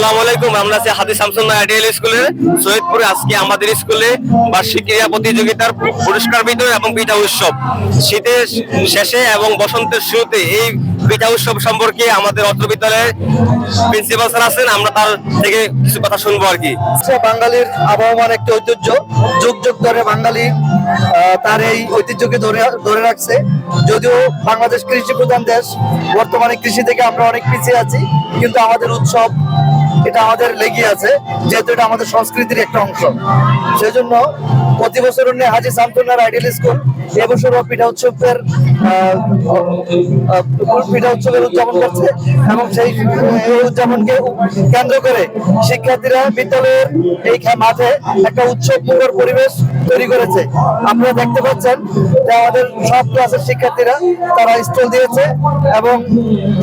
আসসালামু আলাইকুম। আমরা আছি হাদি শামসুন্নাহ আইডিয়াল স্কুলের সৈয়দপুরে। আজকে আমাদের স্কুলে বার্ষিক ক্রীড়া প্রতিযোগিতার পুরস্কার বিতরণ এবং পিঠা উৎসব। শীতের শেষে এবং বসন্তের শুরুতে এই পিঠা উৎসব সম্পর্কে আমাদের অত্র বিদ্যালয়ের প্রিন্সিপাল স্যার আছেন, আমরা তার থেকে কিছু কথা শুনবো আর কি। বাঙালির আবহমান একটা ঐতিহ্য, যুগ যুগ ধরে বাঙালি তার এই ঐতিহ্যকে ধরে রাখছে। যদিও বাংলাদেশ কৃষি প্রধান দেশ, বর্তমানে কৃষি থেকে আমরা অনেক পিছিয়ে আছি, কিন্তু আমাদের উৎসব এটা আমাদের লেগে আছে, যেহেতু এটা আমাদের সংস্কৃতির একটা অংশ। সেই জন্য প্রতি বছর হাজী শামসুন্নাহ আইডিয়াল স্কুল এবছরও পিঠা উৎসবের উদযাপন করছে এবং সেই উদযাপনকে কেন্দ্র করে শিক্ষার্থীরা বিদ্যালয়ের এই মাঠে একটা উৎসব মুখর পরিবেশ তৈরি করেছে। আপনারা দেখতে পাচ্ছেন যে আমাদের সব ক্লাসের শিক্ষার্থীরা তারা স্টল দিয়েছে এবং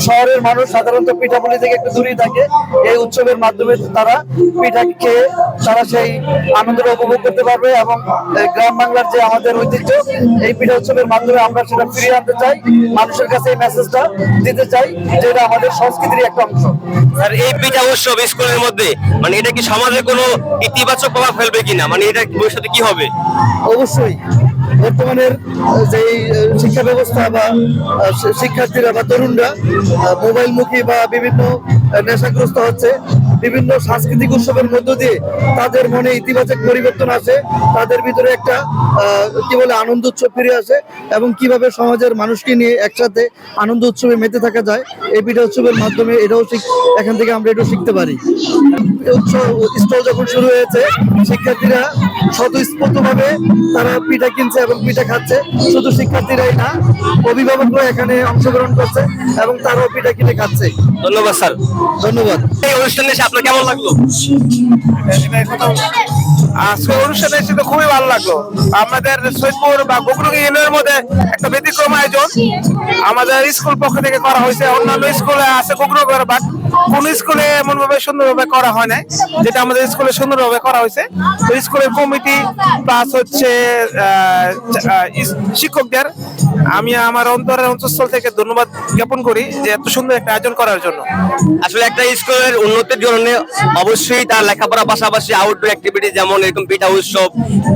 শহরের মানুষ সাধারণত পিঠাপুলি থেকে একটু দূরেই থাকে। এই উৎসবের মাধ্যমে তারা পিঠা খেয়ে তারা সেই আনন্দটা উপভোগ করতে পারবে এবং গ্রাম বাংলার যে আমাদের ঐতিহ্য, এই পিঠা উৎসবের মাধ্যমে আমরা সেটা ফিরিয়ে আনতে চাই, মানুষের কাছে এই মেসেজটা দিতে চাই যে এটা আমাদের সংস্কৃতির একটা অংশ। আর এই পিঠা উৎসব স্কুলের মধ্যে মানে এটা কি সমাজে কোনো ইতিবাচক প্রভাব ফেলবে কিনা, মানে এটা ভবিষ্যতে কি হবে? অবশ্যই বর্তমানের যে শিক্ষা ব্যবস্থা বা শিক্ষার্থীরা বা তরুণরা মোবাইল মুখী বা বিভিন্ন নেশাগ্রস্ত হচ্ছে, বিভিন্ন সাংস্কৃতিক উৎসবের মধ্য দিয়ে তাদের মনে ইতিবাচক পরিবর্তন আসে, তাদের ভিতরে একটা আনন্দ উৎসব ফিরে আসে এবং কিভাবে সমাজের মানুষকে নিয়ে একসাথে আনন্দ উৎসবে মেতে থাকা যায়, এই পিঠা উৎসবের মাধ্যমে এটাও এখান থেকে আমরা এটাও শিখতে পারি। স্টল যখন শুরু হয়েছে, শিক্ষার্থীরা স্বতঃস্ফূর্তভাবে তারা পিঠা কিনছে এবং পিঠা খাচ্ছে। শুধু শিক্ষার্থীরাই না, অভিভাবকরা এখানে অংশগ্রহণ করছে এবং তারাও পিঠা কিনে খাচ্ছে। ধন্যবাদ স্যার। ধন্যবাদ। এই অনুষ্ঠানে এসে আপনার কেমন লাগলো? আজকে অনুষ্ঠানে এসে তো খুবই ভালো লাগলো। আমাদের সৈয়দপুর বা গোকুলগঞ্জ ইউনিয়নের মধ্যে একটা ব্যতিক্রম আয়োজন আমাদের স্কুল পক্ষ থেকে করা হয়েছে। অন্যান্য স্কুলে আছে গোকুলগঞ্জ, বাট কোন স্কুলে এমন ভাবে সুন্দরভাবে করা হয় নাই, যেটা আমাদের স্কুলে সুন্দরভাবে করা হয়েছে। তো স্কুলের কমিটি প্লাস হচ্ছে শিক্ষকদের আমি আমার অন্তরের অন্তঃস্থল থেকে ধন্যবাদ জ্ঞাপন করি যে এত সুন্দর একটা আয়োজন করার জন্য। আসলে একটা স্কুলের উন্নতির জন্য অবশ্যই তার লেখাপড়ার পাশাপাশি আউটডোর অ্যাক্টিভিটি যেমন এরকম পিঠা উৎসব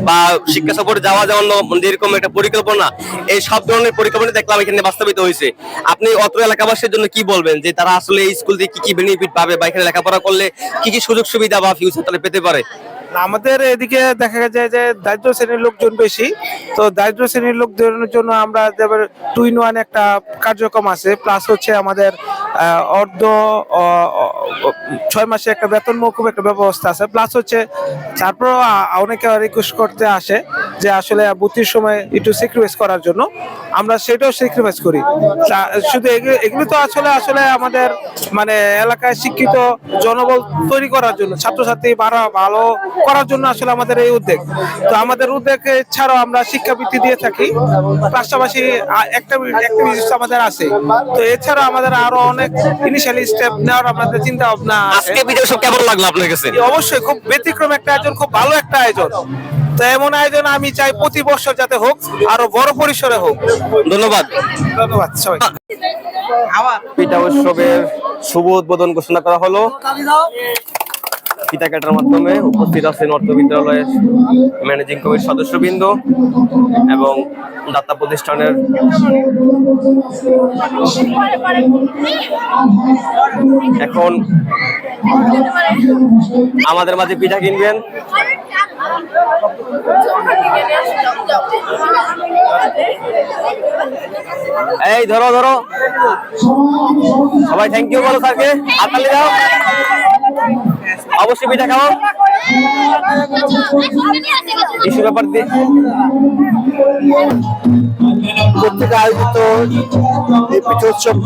বা শিক্ষা সফরে যাওয়া যেমন যেরকম একটা পরিকল্পনা, এই সব ধরনের পরিকল্পনা দেখলাম এখানে বাস্তবিত হয়েছে। আপনি অত্র এলাকাবাসীর জন্য কি বলবেন যে তারা আসলে এই স্কুল থেকে কি কি বেনিফিট পাবে বা এখানে লেখাপড়া করলে কি কি সুযোগ সুবিধা বা ফিউচার তারা পেতে পারে? আমাদের এদিকে দেখা যায় যে দারিদ্র শ্রেণীর লোকজন বেশি, তো দারিদ্র শ্রেণীর লোকজনের জন্য আমরা 2-in-1 একটা কার্যক্রম আছে, প্লাস হচ্ছে আমাদের অর্ধ 6 মাসে একটা বেতন মৌকুব একটা ব্যবস্থা আছে, প্লাস হচ্ছে তারপর অনেকে রিকোয়েস্ট করতে আসে যে আসলে ভর্তির সময় একটু স্যাক্রিফাইস করার জন্য, আমরা সেটাও স্যাক্রিফাইস করি। শুধু এগুলো তো আসলে আমাদের মানে এলাকায় শিক্ষিত জনবল তৈরি করার জন্য, ছাত্রছাত্রী ভালো করার জন্য আসলে আমাদের এই উদ্যোগ। তো আমাদের উদ্যোগ ছাড়াও আমরা শিক্ষাবৃত্তি দিয়ে থাকি, পাশাপাশি একটা আমাদের আছে। তো এছাড়া আমাদের আরো অনেক ইনিশিয়াল স্টেপ নেওয়ার আমাদের চিন্তা ভাবনা আছে। আজকে ভিডিও সব কেমন লাগলো আপনার কাছে? অবশ্যই খুব ব্যতিক্রম একটা আয়োজন, খুব ভালো একটা আয়োজন। তো এমন আয়োজন আমি চাই প্রতি বছর যাতে হোক, আরো বড় পরিসরে হোক। ধন্যবাদ। ধন্যবাদ সবাই। পিঠা উৎসবের শুভ উদ্বোধন ঘোষণা করা হলো। পিঠা কাটার মাধ্যমে উপস্থিত আছেন অর্থ বিদ্যালয়ের ম্যানেজিং কমিটির সদস্যবৃন্দ এবং দাতা প্রতিষ্ঠানের এখন আমাদের মাঝে পিঠা কিনবেন। এই ধরো সবাই থ্যাংক ইউ বলো স্যারকে, হাততালি দাও। অবশ্যই পিঠা খাও। ইস্যু ব্যাপার দিয়ে কর্তৃক আয়োজিত এই পিঠা উৎসব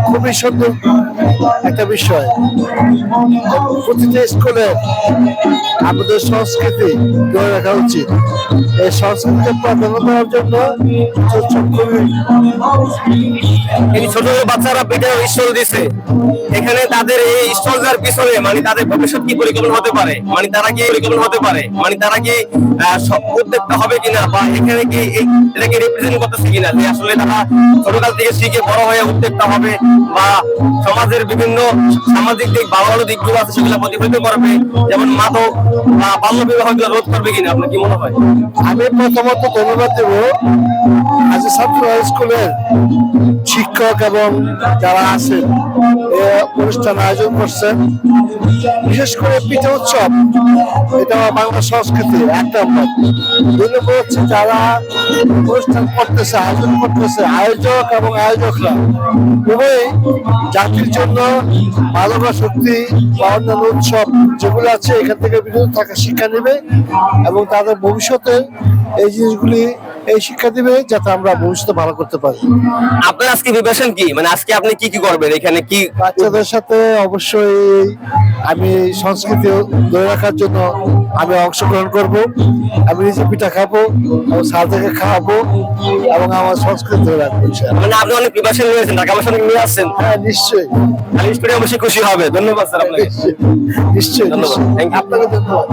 খুবই সুন্দর একটা বিষয়। প্রতিটা স্কুলে আমাদের সংস্কৃতি ধরে রাখা উচিত। এই সংস্কৃতিকে প্রাধান্য দেওয়ার জন্য এই ছোট ছোট বাচ্চারা পিঠা স্টল দিচ্ছে, এখানে তাদের এই স্টল দেওয়ার পিছনে মানে তাদের ভবিষ্যৎ কি পরিকল্পনা হতে পারে, মানে তারা কি উদ্যোক্তা হবে কিনা বা এখানে কি এটাকে রিপ্রেজেন্ট করতেছে কিনা, যে আসলে তারা ছোটকাল থেকে শিখে বড় হয়ে উদ্যোক্তা হবে বা সমাজের বিভিন্ন সামাজিক দিক ভালো ভালো দিকগুলো আছে সেগুলো প্রতিফলিত করবে, যেমন মাদক বা বাল্য বিবাহ রোধ করবে কিনা, আপনার কি মনে হয়? আমি প্রথমত ধন্যবাদ দেব আজ ছাত্র স্কুলের শিক্ষক এবং যারা আছেন এ অনুষ্ঠান আয়োজন করছেন। বিশেষ করে পিঠা উৎসব, এটা বাংলা সংস্কৃতির এক নম্বর। দুই নম্বর হচ্ছে যারা অনুষ্ঠান করতেছে, আয়োজন করতেছে, আয়োজক এবং আয়োজকরা উভয়ই জাতির জন্য মানবা শক্তি বা অন্যান্য উৎসব যেগুলো আছে এখান থেকে বিরত থাকা শিক্ষা নেবে এবং তাদের ভবিষ্যতে এই জিনিসগুলি এই শিক্ষা দিবে যাতে আমরা ভবিষ্যতে ভালো করতে পারি। আপনার আজকে প্রিপারেশন কি, মানে আজকে আপনি কি কি করবেন এখানে? কি বাচ্চাদের সাথে অবশ্যই আমি সংস্কৃতি ধরে রাখার জন্য আমি অংশগ্রহণ করব। আমি নিজে পিঠা খাবো এবং স্যারদেরকে খাওয়াবো এবং আমার সংস্কৃতি ধরে রাখবো ইনশাআল্লাহ। মানে আপনি অনেক প্রিপারেশন নিয়েছেন, ঢাকা ভাষা নিয়ে আসছেন? হ্যাঁ, নিশ্চয়ই আমি স্টুডেন্ট অবশ্যই খুশি হবে। ধন্যবাদ স্যার আপনাকে। নিশ্চয়ই ধন্যবাদ। নিশ্চয়ই। Thank you. আপনাকে ধন্যবাদ।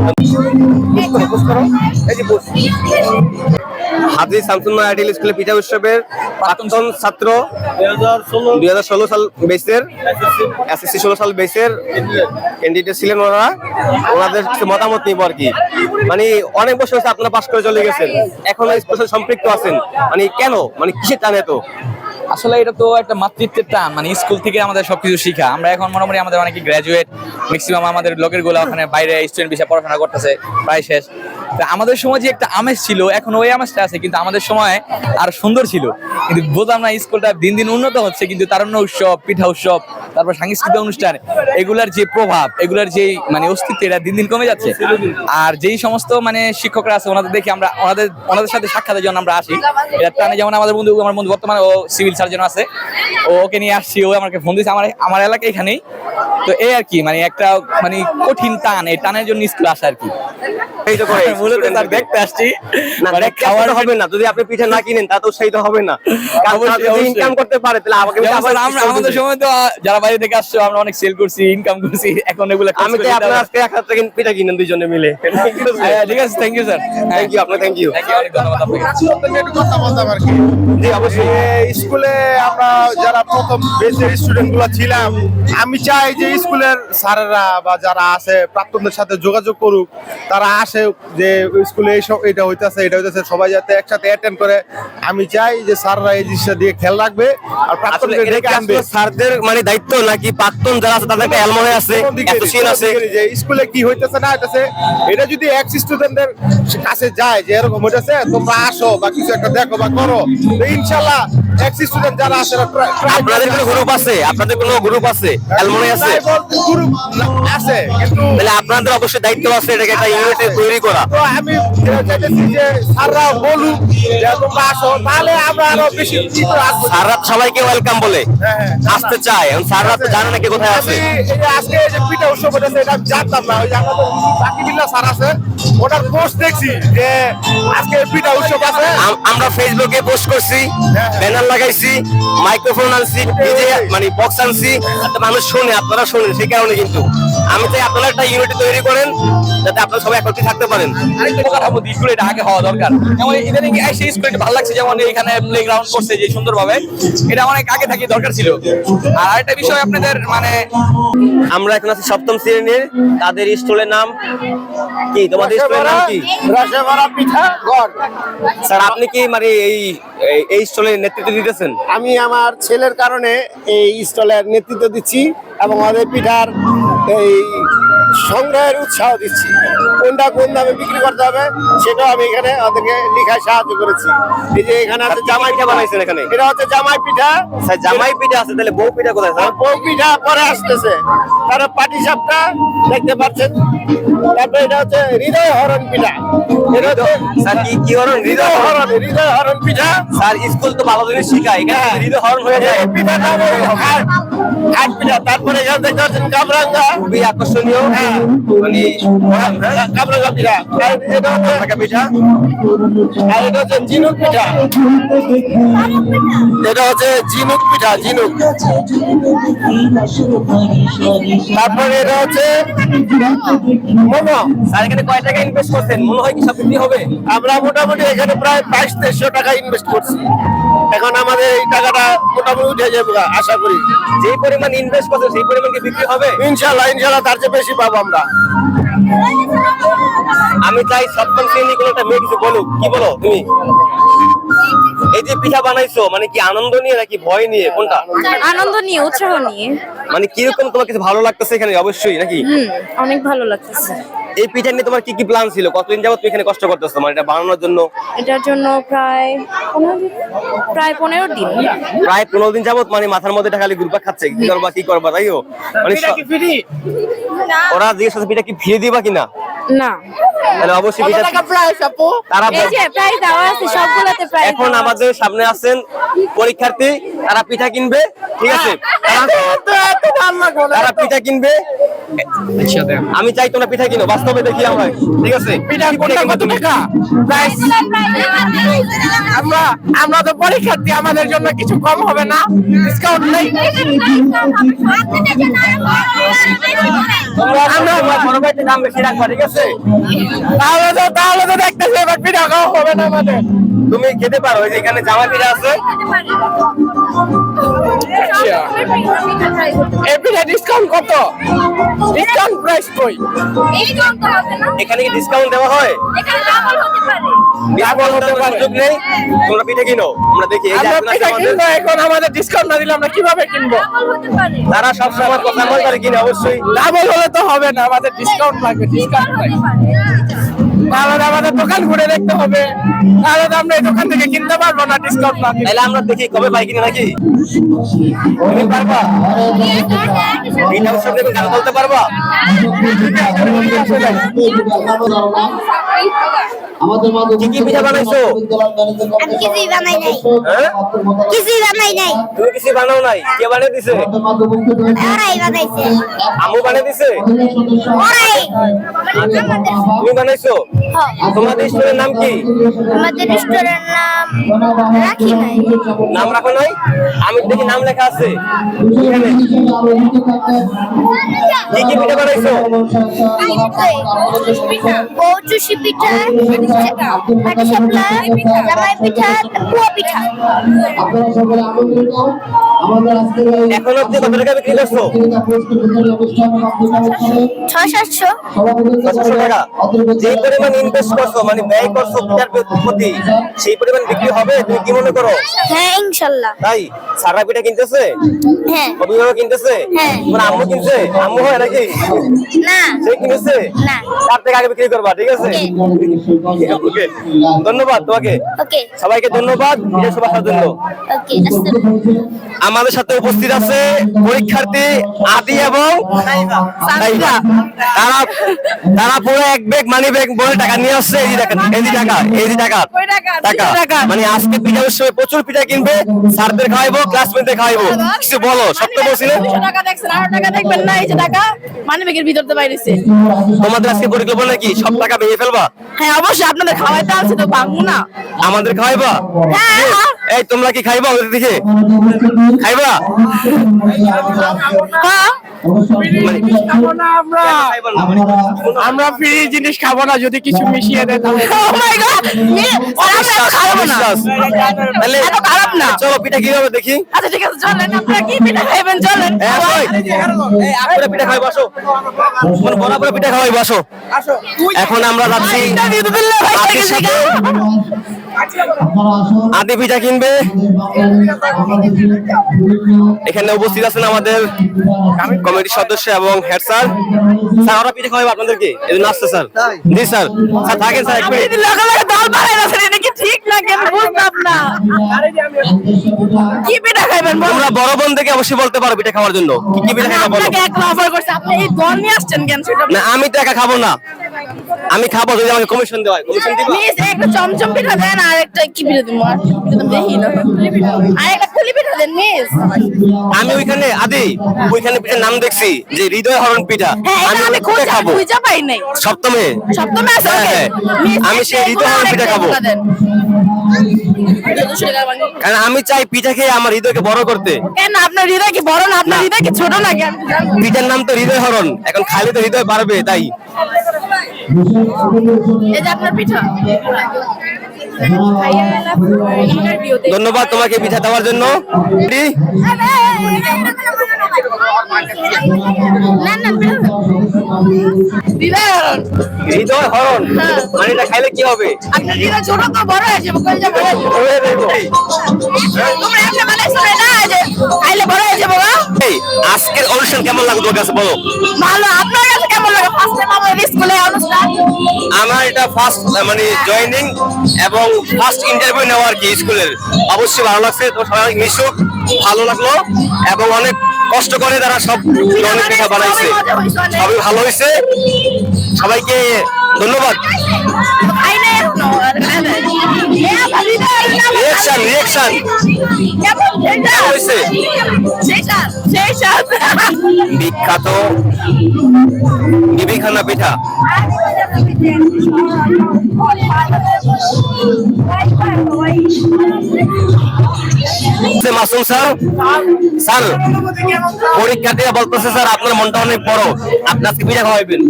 হাজী শামসুন্নাহ আইডিয়াল স্কুলে পিঠা উৎসবের প্রাক্তন ছাত্র 2016 সাল বেসের এসএসসি 16 সাল বেসের ক্যান্ডিডেট ছিলেন ওনারা। ওনাদের কিছু মতামত নিব আর কি। মানে অনেক বছর হচ্ছে আপনারা পাশ করে চলে গেছেন, এখন স্কুলের সাথে সম্পৃক্ত আছেন, মানে কেন, মানে কিসের টানে তো? আসলে এটা তো একটা মাতৃত্বের টান, মানে স্কুল থেকে আমাদের সবকিছু শিখা। আমরা এখন মোটামুটি আমাদের অনেকে গ্রাজুয়েট, ম্যাক্সিমাম আমাদের লোকের গুলো ওখানে বাইরে স্টুডেন্ট বিষয়ে পড়াশোনা করতেছে, প্রায় শেষ। তা আমাদের সময় যে একটা আমেজ ছিল, এখন ওই আমেজটা আছে, কিন্তু আমাদের সময় আর সুন্দর ছিল। কিন্তু বলতাম না, স্কুলটা দিন দিন উন্নত হচ্ছে, কিন্তু তারুণ্য উৎসব, পিঠা উৎসব, তারপর সাংস্কৃতিক অনুষ্ঠান, এগুলার যে প্রভাব, এগুলার যে মানে অস্তিত্ব, এটা দিন দিন কমে যাচ্ছে। আর যেই সমস্ত মানে শিক্ষকরা আছে, ওনাদের দেখি আমরা ওনাদের সাথে সাক্ষাতের জন্য আমরা আসি। এটা টানে, যেমন আমার বন্ধু বর্তমানে ও সিভিল সার্জন আছে, ওকে নিয়ে আসছি, ও আমাকে ফোন দিয়েছে আমার এলাকা এখানেই। তো এই আর কি, মানে একটা মানে কঠিন টান, এই টানের জন্য স্কুল আসা আর কি। এই তো করে মূলত স্যার দেখতে আসছি, না, মানে খাওয়ার হবে না যদি আপনি পিঠা না কিনেন, তা তো সেই তো হবে না। অবশ্যই। ইনকাম করতে পারে তাহলে আমাকে যেমন আমরা আমাদের সময় তো যারা বাইরে থেকে আসছো, আমরা অনেক সেল করছি, ইনকাম করছি, এখন এগুলো আমি তো আপনার আজকে 1000 টাকা পিঠা কিনেন দুইজনে মিলে। ঠিক আছে, thank you sir. Thank you, আপনাকে থ্যাংক ইউ। থ্যাংক ইউ, অনেক ধন্যবাদ আপনাকে। জি অবশ্যই। স্কুলে আমরা যারা প্রথম বেসের স্টুডেন্ট গুলো ছিলাম, আমি চাই যে স্কুলের স্যারেরা বা যারা আছে প্রাক্তনদের সাথে যোগাযোগ করুক, তারা আসে যে স্কুলে এইসব এটা হইতেছে সবাই যাতে একসাথে অ্যাটেন্ড করে। আমি চাই যে স্যাররা এই জিনিসটা দিয়ে খেয়াল রাখবে আর প্রাক্তনদের এটা কি ডেকে আনবে। আসলে স্যারদের মানে দায়িত্ব, নাকি প্রাক্তন যারা আছে তাদের একটা এলমনে আছে, অ্যাসোসিয়েশন আছে? যে স্কুলে কি হইতেছে না হইতেছে, এটা যদি এক্স স্টুডেন্টদের কাছে যায় যে এরকম হইতেছে, তোমরা আসো বা কিছু একটা দেখো বা করো, তো ইনশাআল্লাহ এক্স স্টুডেন্ট যারা আছে আপনাদের কোনো গ্রুপ আছে? আপনাদের কোনো গ্রুপ আছে, এলমনে আছে? গ্রুপ আছে, কিন্তু তাহলে আপনাদের অবশ্যই দায়িত্ব আছে এটাকে একটা ইউনিটি তৈরি করা। তো আমি চাইতেছি যে স্যাররা বলুক যে তোমরা আসো, তাহলে আমরা আরো বেশি আসবো। স্যাররা সবাইকে ওয়েলকাম বলে হ্যাঁ, আসতে চায়, এখন স্যাররা তো জানে না কে কোথায় আছে। আমি এই যে আজকে এই যে পিঠা উৎসব হচ্ছে, এটা আমি জানতাম না। ওই যে আমাদের বাকি বিল্লা স্যার আছে, ওটার পোস্ট দেখছি যে আজকে পিঠা উৎসব আছে। আমরা ফেসবুকে পোস্ট করছি, ব্যানার লাগাইছি, মাইক্রোফোন আনছি, ডিজে মানে বক্স আনছি, যাতে মানুষ শুনে, আপনারা শুনেন। সেই কারণে কিন্তু আমি চাই আপনারা একটা ইউনিটি তৈরি করেন, যাতে আপনারা সবাই একত্রে থাকতে পারেন। আরেকটা কথা বলবো, স্কুলে এটা আগে হওয়া দরকার। যেমন ইদানিং এসে স্কুলে ভালো লাগছে, যেমন এখানে প্লেগ্রাউন্ড করছে যে সুন্দরভাবে, এটা অনেক আগে থেকে দরকার ছিল। আর আরেকটা বিষয় আপনাদের মানে আমরা এখন আছি সপ্তম শ্রেণীর, তাদের স্কুলের নাম কি? তোমাদের স্কুলের নাম কি? রসগোল্লা পিঠা গড়। স্যার আপনি কি মানে এই স্কুলের নেতৃত্ব দিতেছেন? আমি আমার ছেলের কারণে এই স্টলের নেতৃত্ব দিচ্ছি এবং আমাদের পিঠার এই সংগ্রহের উৎসাহ দিচ্ছি। কোনটা কোন দামে বিক্রি করতে হবে সেটাও আমি এখানে ওদেরকে লিখায় সাহায্য করেছি। এই যে এখানে আছে জামাই পিঠা বানাইছেন এখানে? এটা হচ্ছে জামাই পিঠা। স্যার জামাই পিঠা আছে, তাহলে বউ পিঠা কোথায় স্যার? আর বউ পিঠা পরে আসতেছে, তার পাটি সাপটা দেখতে পাচ্ছেন। তারপরে এটা হচ্ছে হৃদয় হরণ পিঠা। এটা হচ্ছে স্যার কি হরণ? হৃদয় হরণ। হৃদয় হরণ পিঠা। স্যার স্কুল তো ভালো জিনিস শিখায়, এখানে হৃদয় হরণ হয়ে যায়। এই পিঠাটা আট পিঠা, তারপরে এখানে দেখতে পাচ্ছেন কামরাঙ্গা, খুবই আকর্ষণীয় মানে কামরাঙ্গা পিঠা, আর এটা হচ্ছে ঢাকা পিঠা, আর এটা হচ্ছে ঝিনুক পিঠা, এটা হচ্ছে ঝিনুক পিঠা, ঝিনুক। তারপরে এটা হচ্ছে মোমো। স্যার এখানে কয় টাকা ইনভেস্ট করছেন মনে হয় কি সব বিক্রি হবে? আমরা মোটামুটি এখানে প্রায় 2200 টাকা ইনভেস্ট করছি। এখন আমাদের এই টাকাটা মোটামুটি উঠে যাবে আশা করি। যে পরিমাণ ইনভেস্ট করছেন সেই পরিমাণ কি বিক্রি হবে? ইনশাল্লাহ ইনশাল্লাহ তার চেয়ে বেশি পাবো আমরা। আমি চাই সপ্তম শ্রেণী কোনো একটা মেয়ে কিছু বলুক। কি বলো তুমি? এই যে পিঠা বানাইছো মানে কি আনন্দ নিয়ে নাকি ভয় নিয়ে, কোনটা? আনন্দ নিয়ে, উৎসাহ নিয়ে। মানে কিরকম তোমার কিছু ভালো লাগতেছে এখানে? অবশ্যই নাকি? অনেক ভালো লাগতেছে। এই পিঠা নিয়ে তোমার কি কি প্ল্যান ছিল? কতদিন যাবত তুমি এখানে কষ্ট করতেছো মানে এটা বানানোর জন্য? এটার জন্য প্রায় 15 দিন। প্রায় 15 দিন যাবত মানে মাথার মধ্যে খালি ঘুরপাক খাচ্ছে কি করবা কি করবা, তাইও মানে ওরা জিজ্ঞেস করছে পিঠা কি ফিরে দিবা কিনা? না, তাহলে অবশ্যই পিঠা তারা এই যে প্রাইস দেওয়া আছে সবগুলোতে প্রাইস। এখন আমাদের সামনে আছেন পরীক্ষার্থী, তারা পিঠা কিনবে, ঠিক আছে? তারা পিঠা কিনবে। আমি চাই তোমরা পিঠা কিনো, বাস্তবে দেখি আমরা, ঠিক আছে? পিঠা কোনটা কত টাকা? প্রাইস আমরা তো পরীক্ষার্থী, আমাদের জন্য কিছু কম হবে না? ডিসকাউন্ট নেই? আমরা বড় ভাইতে দাম বেশি রাখবা, ঠিক আছে? তাহলে তো দেখতেছি এবার পিঠা খাওয়া হবে না আমাদের। তুমি খেতে পারো, এই যে এখানে জামা পিঠা আছে। এই পিঠা ডিসকাউন্ট কত? ডিসকাউন্ট প্রাইস কই? এখানে কি ডিসকাউন্ট দেওয়া হয়? ডিসকাউন্ট হতে পারে, সুযোগ নেই। তোমরা পিঠা কিনো, আমরা দেখি। এই যে আমরা আপনারা পিঠা আমাদের- কিনবো, এখন আমাদের ডিসকাউন্ট না দিলে আমরা কিভাবে কিনবো? তারা সব সময় কথা মনে করে কিনে, অবশ্যই। ডাবল হলে তো হবে না, আমাদের ডিসকাউন্ট লাগবে, ডিসকাউন্ট তাহলে আমাদের দোকান ঘুরে দেখতে হবে, তাহলে তো আমরা এই দোকান থেকে কিনতে পারবো না ডিসকাউন্ট না দিলে। তাহলে আমরা দেখি কবে পাই কিনে, নাকি? তুমি পারবা? পিঠা উৎসব নিয়ে গান বলতে পারবা? কি কি পিঠা বানাইছো? আমি কিছুই বানাই নাই, হ্যাঁ? কিছুই বানাই নাই, তুমি কিছু বানাও নাই? কে বানিয়ে দিছে? ওরাই বানাইছে, আম্মু বানিয়ে দিছে? ওরাই। তুমি বানাইছো? তোমাদের স্কুলের নাম কি? আমাদের রেস্টুরেন্টের নাম রাখি নাই, নাম রাখো নাই? আমি দেখি নাম লেখা আছে এখানে। কি কি পিঠা বানাইছো? কচুশি পিঠা, পাটি সাপলা, জামাই পিঠা, পুয়া পিঠা। এখন অব্দি কত টাকা বিক্রি করছো? 600-700। 500 টাকা। যে পরিমাণ ইনভেস্ট করছো মানে ব্যয় করছো পিঠার প্রতি, সেই পরিমাণ বিক্রি হবে তুমি কি মনে করো? হ্যাঁ ইনশাল্লাহ। তাই সারা পিঠা কিনতেছে, হ্যাঁ অভিভাবক কিনতেছে, হ্যাঁ। তোমার আম্মু কিনছে? আম্মু হয় নাকি? না সে কিনেছে? না। তার থেকে আগে বিক্রি করবা, ঠিক আছে? ওকে, ধন্যবাদ তোমাকে। ওকে সবাইকে ধন্যবাদ পিঠা শুভাসার জন্য। ওকে আসসালাম। আমাদের সাথে উপস্থিত আছে পরীক্ষার্থী আদি এবং সাইদা। তারা পুরো এক ব্যাগ মানি ব্যাগ বলে টাকা নিয়ে আসছে। এই যে দেখেন, এই যে টাকা, এই যে টাকা, টাকা মানে আজকে পিঠা উৎসবে প্রচুর পিঠা কিনবে, স্যারদের খাওয়াইবো, ক্লাসমেটদের খাওয়াইবো। কিছু বলো, সত্য বলছিলে? টাকা দেখছেন, আরো টাকা দেখবেন না। এই যে টাকা মানি ব্যাগের ভিতর তো বাইরেছে। তোমাদের আজকে পরিকল্পনা কি সব টাকা ভেঙে ফেলবা? হ্যাঁ অবশ্যই, আপনাদের খাওয়াইতে আছে তো ভাঙবো না। আমাদের খাওয়াইবা? এই তোমরা কি খাইবা ওদের দিকে? খাইবা? হ্যাঁ আমরা ফ্রি জিনিস খাবো না, যদি কিছু মিশিয়ে দেয় তাহলে। Oh my God! খাবো না। তাহলে এত খারাপ না। চলো পিঠা কিভাবে দেখি। আচ্ছা ঠিক আছে, চলেন। আপনারা কি পিঠা খাইবেন চলেন। আপনারা পিঠা খাওয়াই বসো, বরাবর পিঠা খাওয়াই বসো। এখন আমরা যাচ্ছি আদির সাথে। আদি পিঠা কিনবে। এখানে উপস্থিত আছেন আমাদের কমিটির সদস্য এবং হেড স্যার। স্যার ওরা পিঠা খাওয়াবে আপনাদেরকে, এই জন্য আসছে স্যার। জি স্যার, স্যার থাকেন স্যার, এক মিনিট। লগে লগে দল বাড়াই রাখছেন, এটা কি ঠিক লাগে? আমি বুঝলাম না। কি পিঠা খাইবেন বলুন? তোমরা বড় বোন থেকে অবশ্যই বলতে পারো পিঠা খাওয়ার জন্য। কি কি পিঠা খাইবা বলো। আপনাকে এক অফার করছে, আপনি এই দল নিয়ে আসছেন কেন সেটা? না আমি তো একা খাবো না, আমি খাবো যদি আমাকে কমিশন দেওয়া হয়। কমিশন দিবা? প্লিজ একটা চমচম পিঠা দেন, আর একটা কি পিঠা দিবো? আর পিঠা তো দেখি না। আর একটা কুলি পিঠা দেন মিস। আমি ওইখানে ওইখানে পিঠার নাম দেখছি যে হৃদয় হরণ পিঠা। হ্যাঁ, এটা আমি ওটা খাবো খুঁজে পাই নাই। সপ্তমে। সপ্তমে আছে, হ্যাঁ, ওকে। হ্যাঁ। মিস, আমি সেই হৃদয় হরণ পিঠা খাবো। কারণ আমি চাই পিঠা খেয়ে আমার হৃদয়কে বড় করতে। কেন আপনার হৃদয় কি বড় না? আপনার না। হৃদয় কি ছোট নাকি? পিঠার নাম তো হৃদয় হরণ, এখন খালি তো হৃদয় বাড়বে তাই। এই যে আপনার পিঠা। ধন্যবাদ তোমাকে পিঠা দেওয়ার জন্য। Ready? না না হৃদয় হরণ। হৃদয় হরণ হ্যাঁ। মানে এটা খাইলে কি হবে? আপনার হৃদয় ছোট তো বড় হয়ে যাবে, কই যাবে? তোমরা এমনি মানে শুনে না যে খাইলে বড় হয়ে যাবে না? এই, আজকের অনুষ্ঠান কেমন লাগলো তোর কাছে বলো? ভালো। আপনার কাছে কেমন লাগে ফার্স্ট টাইম আমাদের স্কুলে অনুষ্ঠান? আমার এটা ফার্স্ট মানে জয়েনিং এবং ফার্স্ট ইন্টারভিউ নেওয়া আর কি স্কুলের। অবশ্যই ভালো লাগছে, তো সবাই মিশুক, ভালো লাগলো এবং অনেক কষ্ট করে তারা সব ধরনের পিঠা বানাইছে, সবই ভালো হয়েছে। সবাইকে ধন্যবাদ। খাই নাই এখনো। রিয়েকশন কেমন হয়েছে? বিখ্যাত বিবিখানা পিঠা। মাসুম স্যার, স্যার পরীক্ষার্থীরা বলতেছে স্যার আপনার মনটা অনেক বড়, আপনি আজকে পিঠা খাওয়াইবেন।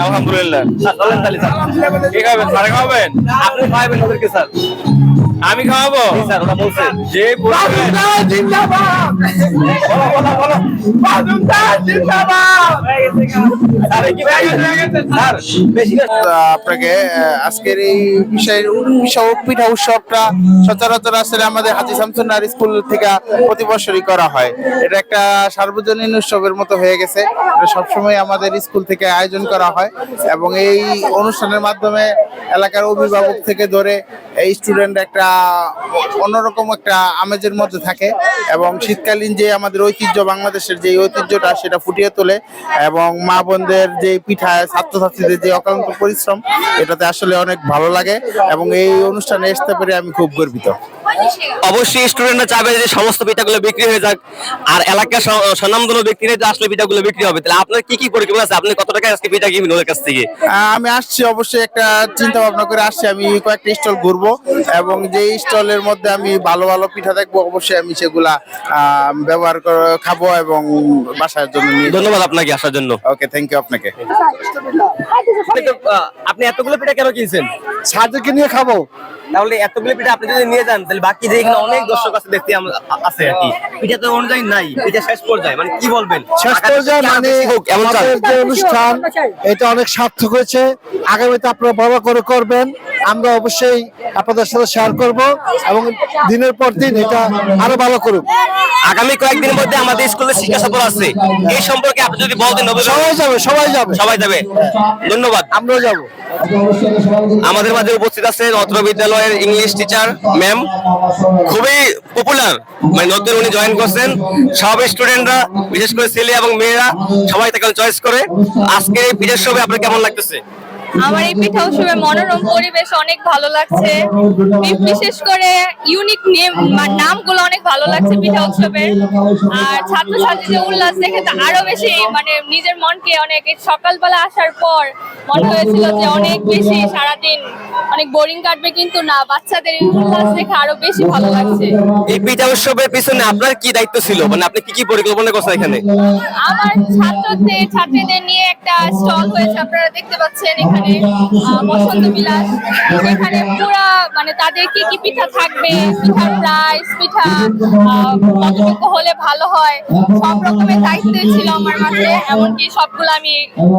আলহামদুলিল্লাহ। স্যার চলেন তাহলে স্যার। কি খাবেন? স্যার খাওয়াবেন? আপনি খাওয়াবেন ওদেরকে স্যার। আমি খাওয়াবো? জি স্যার, ওরা বলছে। যে বলবে স্যার বেশি না। আপনাকে আজকের এই পিঠা উৎসবটা সচরাচর আসলে আমাদের হাজী শামসুন্নাহার স্কুল থেকে প্রতি বছরই করা হয়। এটা একটা সার্বজনীন উৎসবের মতো হয়ে গেছে। এটা সবসময় আমাদের স্কুল থেকে আয়োজন করা হয় এবং এই অনুষ্ঠানের মাধ্যমে এলাকার অভিভাবক থেকে ধরে এই স্টুডেন্ট একটা অন্যরকম একটা আমেজের মধ্যে থাকে এবং শীতকালীন যে আমাদের ঐতিহ্য, বাংলাদেশের যে ঐতিহ্যটা সেটা ফুটিয়ে তোলে এবং মা বোনদের যে পিঠা, ছাত্রছাত্রীদের যে অক্লান্ত পরিশ্রম, এটাতে আসলে অনেক ভালো লাগে এবং এই অনুষ্ঠানে আসতে পেরে আমি খুব গর্বিত। অবশ্যই স্টুডেন্টরা চাবে যে সমস্ত পিঠাগুলো বিক্রি হয়ে যাক আর এলাকার স্বনামধন্য ব্যক্তিরা যে আসলে পিঠাগুলো বিক্রি হবে। তাহলে আপনার কি কি পরিকল্পনা আছে? আপনি কত টাকা আজকে পিঠা কিনবেন ওদের কাছ থেকে? আমি আসছি, অবশ্যই একটা চিন্তা ভাবনা করে আসছি। আমি কয়েকটা স্টল ঘুরবো এবং যে স্টলের মধ্যে আমি ভালো ভালো পিঠা দেখবো, অবশ্যই আমি সেগুলা ব্যবহার করে খাবো এবং বাসার জন্য নিয়ে। ধন্যবাদ আপনাকে আসার জন্য। ওকে, থ্যাংক ইউ আপনাকে। আপনি এতগুলো পিঠা কেন কিনছেন? ছাত্রকে নিয়ে খাবো। তাহলে এতগুলো পিঠা আপনি যদি নিয়ে যান তাহলে বাকি যে এখানে অনেক দর্শক আছে দেখতে আছে আর কি, পিঠা তো অনুযায়ী নাই, পিঠা শেষ পর্যায়ে মানে কি বলবেন? শেষ পর্যায়ে মানে হোক এমন চান? আমাদের যে অনুষ্ঠান এটা অনেক সার্থক হয়েছে। আগামীতে আপনারা বড় করে করবেন, আমরা অবশ্যই আপনাদের সাথে শেয়ার করব এবং দিনের পর দিন এটা আরো ভালো করুন। আগামী কয়েকদিনের মধ্যে আমাদের স্কুলে শিক্ষা সফর আছে, এই সম্পর্কে আপনি যদি বলতেন। সবাই যাবে, সবাই যাবে, সবাই যাবে। ধন্যবাদ। আমরাও যাবো। আমাদের মাঝে উপস্থিত আছে অত্র বিদ্যালয়ের ইংলিশ টিচার ম্যাম, খুবই পপুলার, মানে নতুন উনি জয়েন করছেন। সব স্টুডেন্টরা, বিশেষ করে ছেলে এবং মেয়েরা সবাই তাকে চয়েস করে। আজকে এই পিঠার সবে আপনার কেমন লাগতেছে? আমার এই পিঠা উৎসবের মনোরম পরিবেশ অনেক ভালো লাগছে। বিশেষ করে ইউনিক নামগুলো অনেক ভালো লাগছে পিঠা উৎসবের। আর ছাত্রছাত্রীদের উল্লাস দেখে তো আরো বেশি মানে নিজের মনকে অনেক, সকালবেলা আসার পর মনে হয়েছিল যে অনেক বেশি সারাদিন অনেক বোরিং কাটবে, কিন্তু না, বাচ্চাদের এই উল্লাস দেখে আরো বেশি ভালো লাগছে। এই পিঠা উৎসবের পিছনে আপনার কি দায়িত্ব ছিল, মানে আপনি কি কি পরিকল্পনা করছেন এখানে? আমার ছাত্রীদের নিয়ে একটা স্টল হয়েছে, আপনারা দেখতে পাচ্ছেন এখানে বসন্ত বিলাস। এখানে পুরা মানে তাদের কি কি পিঠা থাকবে, পিঠার প্রাইস, পিঠা কতটুকু হলে ভালো হয়, সব রকমের দায়িত্ব ছিল আমার মাঝে। এমনকি সবগুলো আমি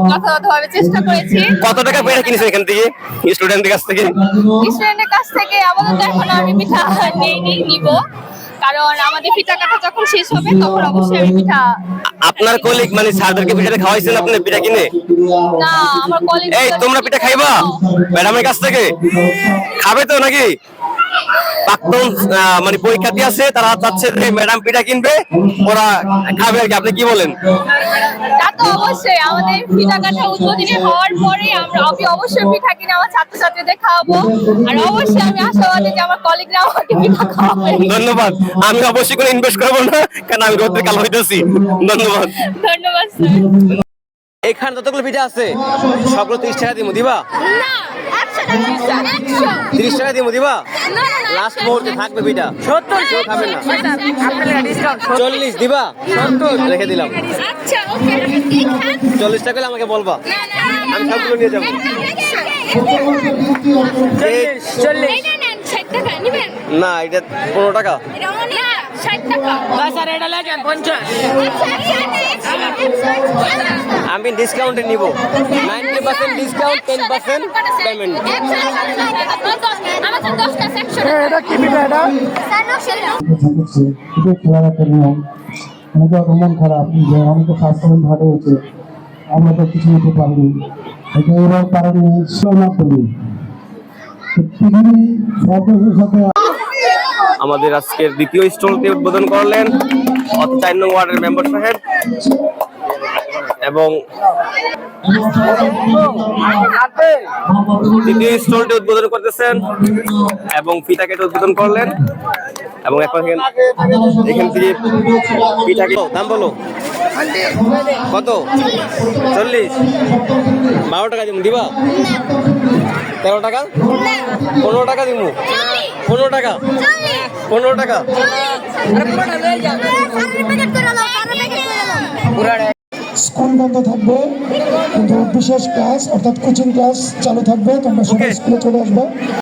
যথাযথভাবে চেষ্টা করেছি। কত টাকা পিঠা কিনেছেন এখান থেকে স্টুডেন্টদের কাছ থেকে? স্টুডেন্টের কাছ থেকে আপাতত এখন আমি পিঠা নিব, কারণ আমাদের পিঠা কাটা যখন শেষ হবে তখন অবশ্যই আমি পিঠা। আপনার কলিগ মানে স্যারদেরকে পিঠা খাওয়াইছেন আপনি পিঠা কিনে? না, আমার কলেজ। এই তোমরা পিঠা খাইবা ম্যাডামের কাছ থেকে? খাবে তো নাকি? প্রাক্তন মানে পরীক্ষার্থী আছে, তারা চাচ্ছে যে ম্যাডাম পিঠা কিনবে, ওরা খাবে আর কি। আপনি কি বলেন? তা তো অবশ্যই আমাদের পিঠা কাটা উদ্বোধনী হওয়ার পরে আমি অবশ্যই পিঠা কিনে আমার ছাত্রছাত্রীদের খাওয়াবো, আর অবশ্যই আমি আশাবাদী যে আমার কলিগরা আমাকে পিঠা খাওয়াবে। ধন্যবাদ। আমি অবশ্যই কোনো ইনভেস্ট করবো না, কারণ আমি রোদ্রে কালো হইতেছি। ধন্যবাদ। ধন্যবাদ স্যার। এখানে যতগুলো পিঠা আছে সবগুলো 30 টাকা দিব, দিবা? না 100 টাকা স্যার। 30 টাকা দিব, দিবা? না লাস্ট মুহূর্তে থাকবে পিঠা, 70 কেউ খাবেন না। 40 দিবা? 70 রেখে দিলাম। আচ্ছা ওকে, 40 টাকা হলে আমাকে বলবা, আমি সবগুলো নিয়ে যাবো। এই 60 টাকা নেবেন? না, এটা 15 টাকা। এটা অনেক 60 টাকা। স্যার এটা লাগেন 50। আমি ডিসকাউন্টে নিব, 90% ডিসকাউন্ট, 10% পেমেন্ট। আমার তো 10টা সেকশন। এটা কি পিঠা এটা? স্যার নকশাটা এটা খেলার একটা নিয়ম। অনেকে মন খারাপ যে অনেকে ফার্স্ট টাইম ভালো হয়েছে, আমরা তো কিছু নিতে পারিনি, এটা এবার পারেনি সোনা করি পৃথিবী সর্বশের সাথে। আমাদের আজকের দ্বিতীয় স্টলটি উদ্বোধন করলেন 4 নং ওয়ার্ডের মেম্বার সাহেব, এবং দ্বিতীয় স্টলটি উদ্বোধন করতেছেন এবং পিঠা কেটে উদ্বোধন করলেন। এবং এখন এখান থেকে পিঠা কেটে দাম বলো কত? 40? 12 টাকা দিব, দিবা? 13 টাকা? 15 টাকা দিব? 15 টাকা? 15 টাকা? স্কুল বন্ধ থাকবে, কিন্তু বিশেষ ক্লাস অর্থাৎ কোচিং ক্লাস চালু থাকবে। তোমরা সবাই স্কুলে চলে আসবে।